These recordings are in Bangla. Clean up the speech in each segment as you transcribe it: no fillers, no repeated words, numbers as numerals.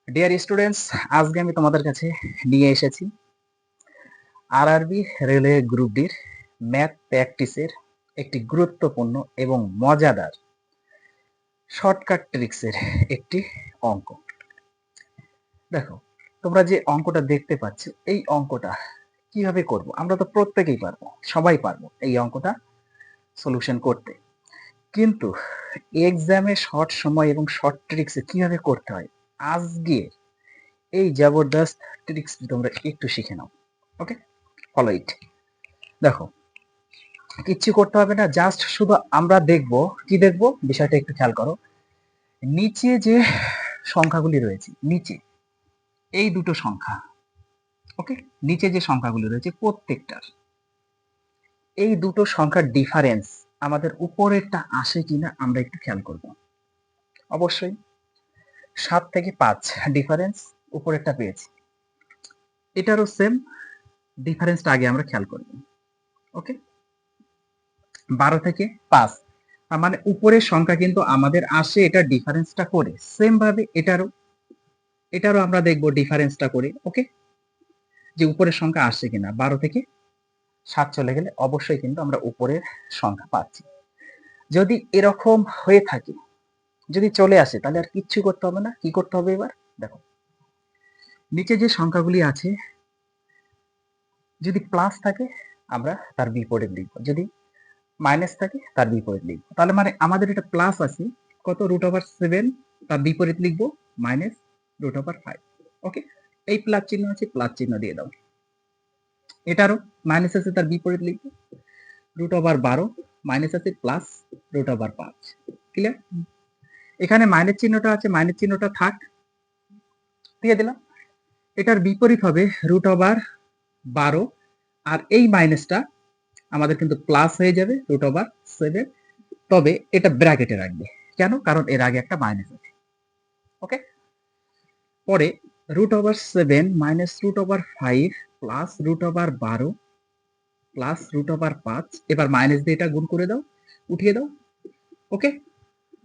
ডিয়ার স্টুডেন্টস, আজকে আমি তোমাদের কাছে নিয়ে এসেছি আরআরবি রেলওয়ে গ্রুপ ডির ম্যাথ প্র্যাকটিসের একটি গুরুত্বপূর্ণ এবং মজাদার শর্টকাট ট্রিক্সের একটি অঙ্ক। দেখো, তোমরা যে অঙ্কটা দেখতে পাচ্ছ, এই অঙ্কটা কিভাবে করব? আমরা তো প্রত্যেকেই পারবো, সবাই পারবো এই অঙ্কটা সলিউশন করতে। কিন্তু এক্সামে শর্ট সময় এবং শর্ট ট্রিক্সে কিভাবে করতে হয়, আজকে এই জবরদস্ত ট্রিক্সটি তোমরা একটু শিখে নাও। ওকে, ফলো ইট। দেখো, কিচ্ছু করতে হবে না, জাস্ট শুধু আমরা দেখব। কি দেখব? বিষয়টা একটু খেয়াল করো। নিচে যে সংখ্যাগুলি রয়েছে, নিচে এই দুটো সংখ্যা, ওকে, নিচে যে সংখ্যাগুলি রয়েছে প্রত্যেকটার এই দুটো সংখ্যার ডিফারেন্স আমাদের উপরেরটা আসে কিনা আমরা একটু খেয়াল করব। অবশ্যই 7 থেকে 5 ডিফারেন্স উপরেরটা পেয়েছি, এটারও সেম ডিফারেন্সটা আগে আমরা খেয়াল করব। ওকে, 12 থেকে 5, তার মানে উপরের সংখ্যা কিন্তু আমাদের আসে এটা ডিফারেন্সটা করে। সেম ভাবে এটারও আমরা দেখব ডিফারেন্সটা করে। ওকে, যে উপরের সংখ্যা আসছে কিনা। 12 থেকে 7 চলে গেলে অবশ্যই কিন্তু আমরা উপরের সংখ্যা পাচ্ছি। যদি এরকম হয়ে থাকে, যদি চলে আসে, তাহলে আর কিচ্ছু করতে হবে না। কি করতে হবে এবার? দেখো, নিচে যে সংখ্যাগুলি আছে, যদি প্লাস থাকে আমরা তার বিপরীত লিখব, যদি মাইনাস থাকে তার বিপরীত লিখবো। তাহলে মানে আমাদের এটা প্লাস আছে কত, √7, তার বিপরীত লিখবো -√5। ওকে, এই প্লাস চিহ্ন আছে, প্লাস চিহ্ন দিয়ে দাও। এটারও মাইনাস আছে, তার বিপরীত লিখবো √12, মাইনাস আছে প্লাস √5। ক্লিয়ার? এখানে মাইনাস চিহ্নটা আছে, মাইনাস চিহ্নটা থাক, দিয়ে দিলাম। এটার বিপরীত হবে √12, আর এই মাইনাসটা আমাদের কিন্তু প্লাস হয়ে যাবে √7। তবে এটা ব্র্যাকেটে রাখবে। কেন? কারণ এর আগে একটা মাইনাস আছে। ওকে, পরে √7 মাইনাস √5 প্লাস √12 প্লাস √5, এবার মাইনাস দিয়ে এটা গুণ করে দাও, উঠিয়ে দাও। ওকে,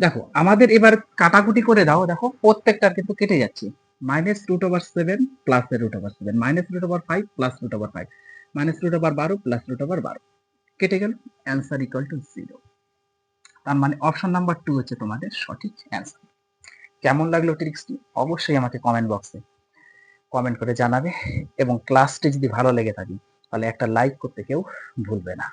দেখো আমাদের এবার কাটাকুটি করে দাও। দেখো প্রত্যেকটার কিন্তু কেটে যাচ্ছে। -√7 প্লাস √7, -√5 প্লাস √5, -√12 প্লাস √12 কেটে গেল। Answer equal to 0। তার মানে অপশন নাম্বার 2 হচ্ছে তোমাদের সঠিক অ্যান্সার। কেমন লাগলো ট্রিক্সটি? অবশ্যই আমাকে কমেন্ট বক্সে কমেন্ট করে জানাবে, এবং ক্লাসটি যদি ভালো লেগে থাকে তাহলে একটা লাইক করতে কেউ ভুলবে না।